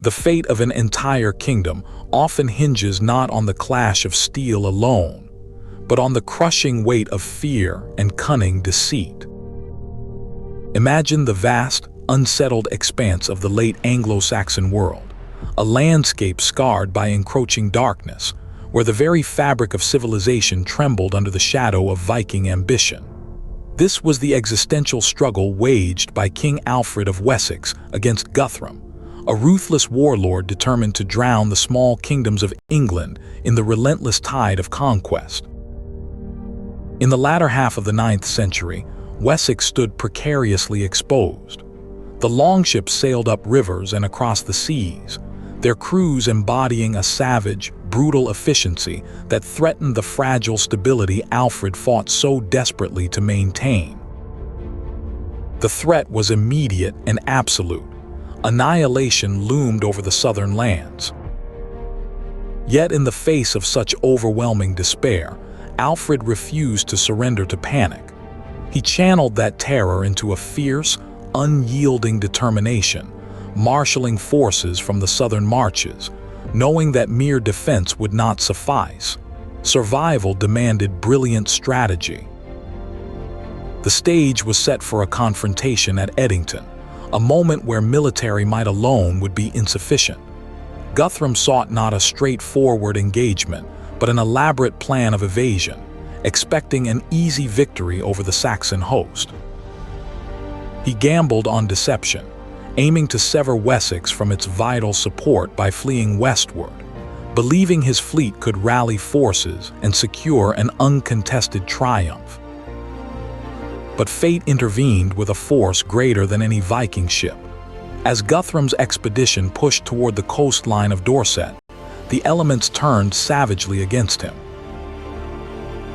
The fate of an entire kingdom often hinges not on the clash of steel alone, but on the crushing weight of fear and cunning deceit. Imagine the vast, unsettled expanse of the late Anglo-Saxon world, a landscape scarred by encroaching darkness, where the very fabric of civilization trembled under the shadow of Viking ambition. This was the existential struggle waged by King Alfred of Wessex against Guthrum, a ruthless warlord determined to drown the small kingdoms of England in the relentless tide of conquest. In the latter half of the 9th century, Wessex stood precariously exposed. The longships sailed up rivers and across the seas, their crews embodying a savage, brutal efficiency that threatened the fragile stability Alfred fought so desperately to maintain. The threat was immediate and absolute. Annihilation loomed over the southern lands. Yet in the face of such overwhelming despair, Alfred refused to surrender to panic. He channeled that terror into a fierce, unyielding determination, marshaling forces from the southern marches, knowing that mere defense would not suffice. Survival demanded brilliant strategy. The stage was set for a confrontation at Edington, a moment where military might alone would be insufficient. Guthrum sought not a straightforward engagement, but an elaborate plan of evasion, expecting an easy victory over the Saxon host. He gambled on deception, aiming to sever Wessex from its vital support by fleeing westward, believing his fleet could rally forces and secure an uncontested triumph. But fate intervened with a force greater than any Viking ship. As Guthrum's expedition pushed toward the coastline of Dorset, the elements turned savagely against him.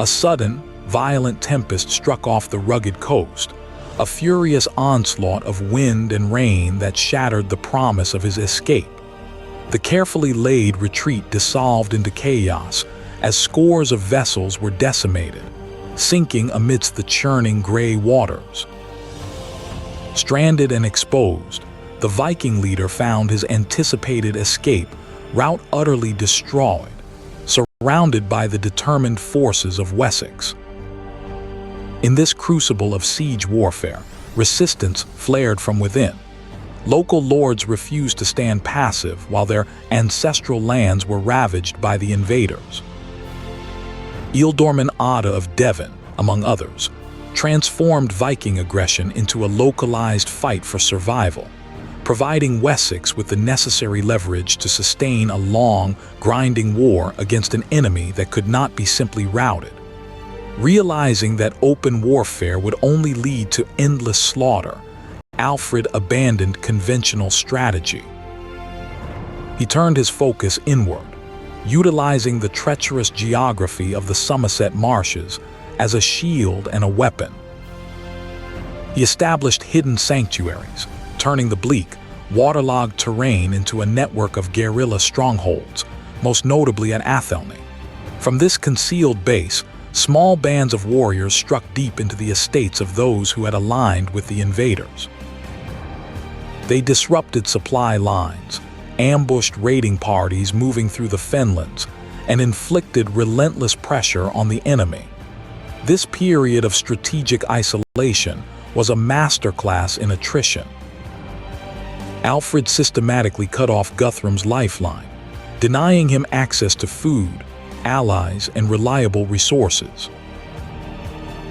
A sudden, violent tempest struck off the rugged coast, a furious onslaught of wind and rain that shattered the promise of his escape. The carefully laid retreat dissolved into chaos as scores of vessels were decimated, sinking amidst the churning gray waters. Stranded and exposed, the Viking leader found his anticipated escape route utterly destroyed, surrounded by the determined forces of Wessex. In this crucible of siege warfare, resistance flared from within. Local lords refused to stand passive while their ancestral lands were ravaged by the invaders. Ealdorman Ada of Devon, among others, transformed Viking aggression into a localized fight for survival, providing Wessex with the necessary leverage to sustain a long, grinding war against an enemy that could not be simply routed. Realizing that open warfare would only lead to endless slaughter, Alfred abandoned conventional strategy. He turned his focus inward, utilizing the treacherous geography of the Somerset marshes as a shield and a weapon. He established hidden sanctuaries, turning the bleak, waterlogged terrain into a network of guerrilla strongholds, most notably at Athelney. From this concealed base, small bands of warriors struck deep into the estates of those who had aligned with the invaders. They disrupted supply lines, ambushed raiding parties moving through the fenlands, and inflicted relentless pressure on the enemy. This period of strategic isolation was a masterclass in attrition. Alfred systematically cut off Guthrum's lifeline, denying him access to food, allies, and reliable resources.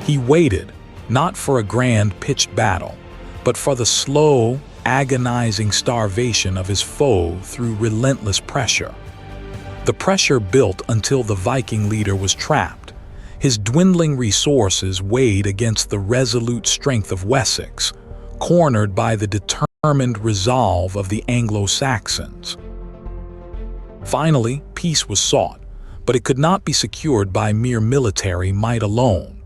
He waited, not for a grand pitched battle, but for the slow, agonizing starvation of his foe through relentless pressure. The pressure built until the Viking leader was trapped. His dwindling resources weighed against the resolute strength of Wessex, cornered by the determined resolve of the Anglo-Saxons. Finally, peace was sought, but it could not be secured by mere military might alone.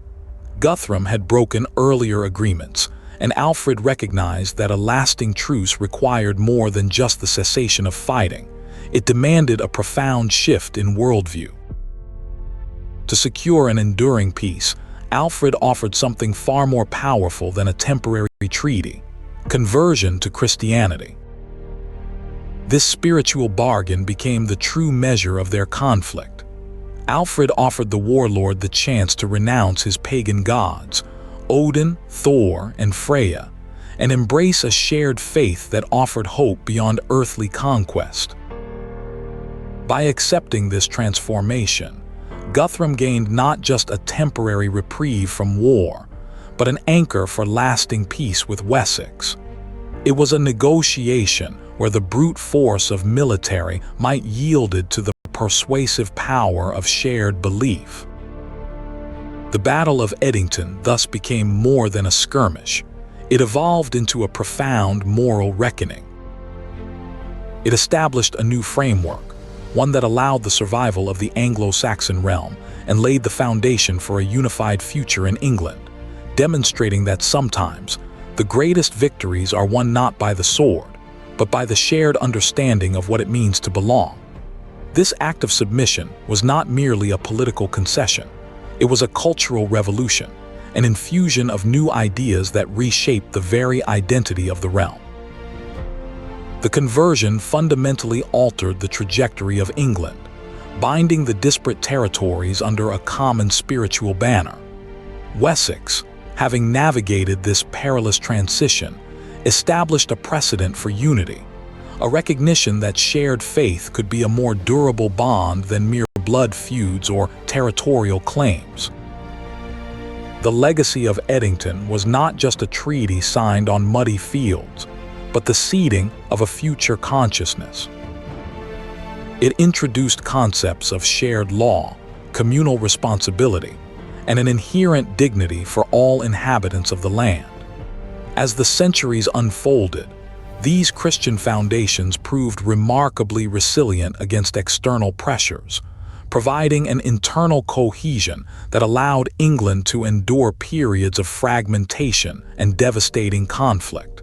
Guthrum had broken earlier agreements, and Alfred recognized that a lasting truce required more than just the cessation of fighting. It demanded a profound shift in worldview. To secure an enduring peace, Alfred offered something far more powerful than a temporary treaty: conversion to Christianity. This spiritual bargain became the true measure of their conflict. Alfred offered the warlord the chance to renounce his pagan gods, Odin, Thor, and Freya, and embrace a shared faith that offered hope beyond earthly conquest. By accepting this transformation, Guthrum gained not just a temporary reprieve from war, but an anchor for lasting peace with Wessex. It was a negotiation where the brute force of military might yielded to the persuasive power of shared belief. The Battle of Edington thus became more than a skirmish. It evolved into a profound moral reckoning. It established a new framework, one that allowed the survival of the Anglo-Saxon realm and laid the foundation for a unified future in England, demonstrating that sometimes the greatest victories are won not by the sword, but by the shared understanding of what it means to belong. This act of submission was not merely a political concession. It was a cultural revolution, an infusion of new ideas that reshaped the very identity of the realm. The conversion fundamentally altered the trajectory of England, binding the disparate territories under a common spiritual banner. Wessex, having navigated this perilous transition, established a precedent for unity, a recognition that shared faith could be a more durable bond than mere blood feuds or territorial claims. The legacy of Edington was not just a treaty signed on muddy fields, but the seeding of a future consciousness. It introduced concepts of shared law, communal responsibility, and an inherent dignity for all inhabitants of the land. As the centuries unfolded, these Christian foundations proved remarkably resilient against external pressures, providing an internal cohesion that allowed England to endure periods of fragmentation and devastating conflict.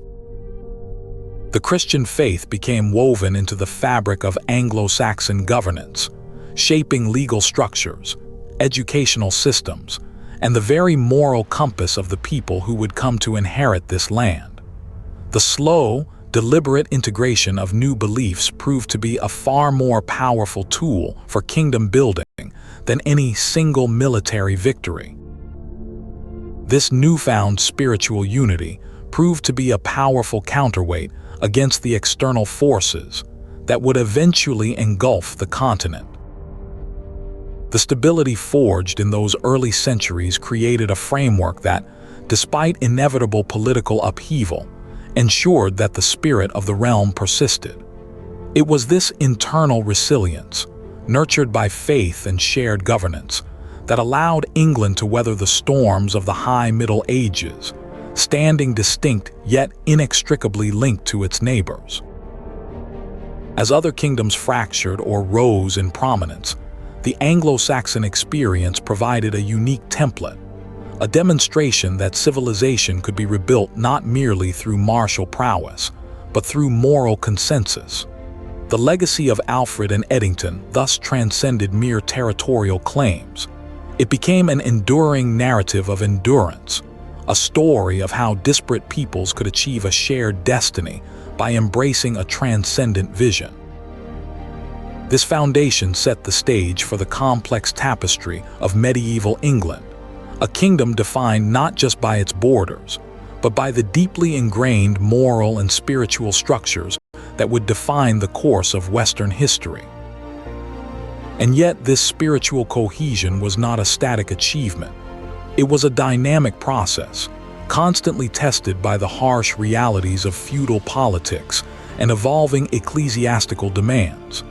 The Christian faith became woven into the fabric of Anglo-Saxon governance, shaping legal structures, educational systems, and the very moral compass of the people who would come to inherit this land. The slow, deliberate integration of new beliefs proved to be a far more powerful tool for kingdom building than any single military victory. This newfound spiritual unity proved to be a powerful counterweight against the external forces that would eventually engulf the continent. The stability forged in those early centuries created a framework that, despite inevitable political upheaval, ensured that the spirit of the realm persisted. It was this internal resilience, nurtured by faith and shared governance, that allowed England to weather the storms of the High Middle Ages, standing distinct yet inextricably linked to its neighbors. As other kingdoms fractured or rose in prominence, the Anglo-Saxon experience provided a unique template, a demonstration that civilization could be rebuilt not merely through martial prowess, but through moral consensus. The legacy of Alfred and Edington thus transcended mere territorial claims. It became an enduring narrative of endurance, a story of how disparate peoples could achieve a shared destiny by embracing a transcendent vision. This foundation set the stage for the complex tapestry of medieval England, a kingdom defined not just by its borders, but by the deeply ingrained moral and spiritual structures that would define the course of Western history. And yet, this spiritual cohesion was not a static achievement. It was a dynamic process, constantly tested by the harsh realities of feudal politics and evolving ecclesiastical demands.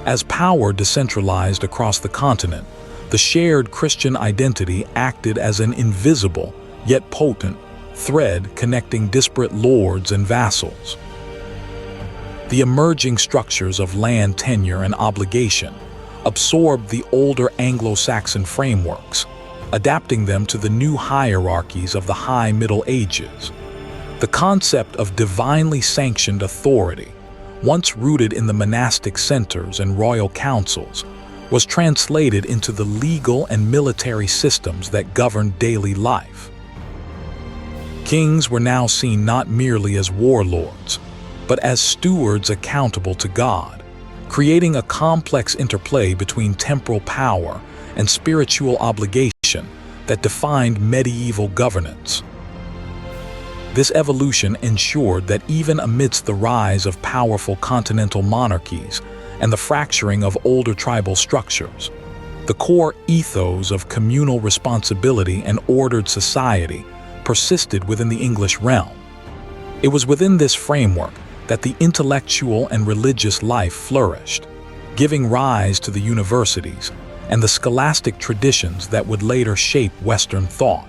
As power decentralized across the continent, the shared Christian identity acted as an invisible, yet potent, thread connecting disparate lords and vassals. The emerging structures of land tenure and obligation absorbed the older Anglo-Saxon frameworks, adapting them to the new hierarchies of the High Middle Ages. The concept of divinely sanctioned authority, once rooted in the monastic centers and royal councils, was translated into the legal and military systems that governed daily life. Kings were now seen not merely as warlords, but as stewards accountable to God, creating a complex interplay between temporal power and spiritual obligation that defined medieval governance. This evolution ensured that even amidst the rise of powerful continental monarchies and the fracturing of older tribal structures, the core ethos of communal responsibility and ordered society persisted within the English realm. It was within this framework that the intellectual and religious life flourished, giving rise to the universities and the scholastic traditions that would later shape Western thought.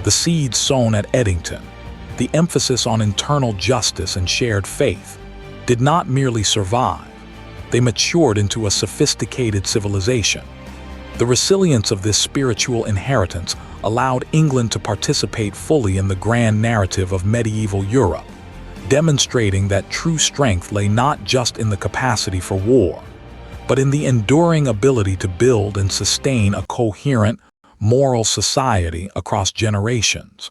The seeds sown at Edington, the emphasis on internal justice and shared faith, did not merely survive. They matured into a sophisticated civilization. The resilience of this spiritual inheritance allowed England to participate fully in the grand narrative of medieval Europe, demonstrating that true strength lay not just in the capacity for war, but in the enduring ability to build and sustain a coherent, moral society across generations.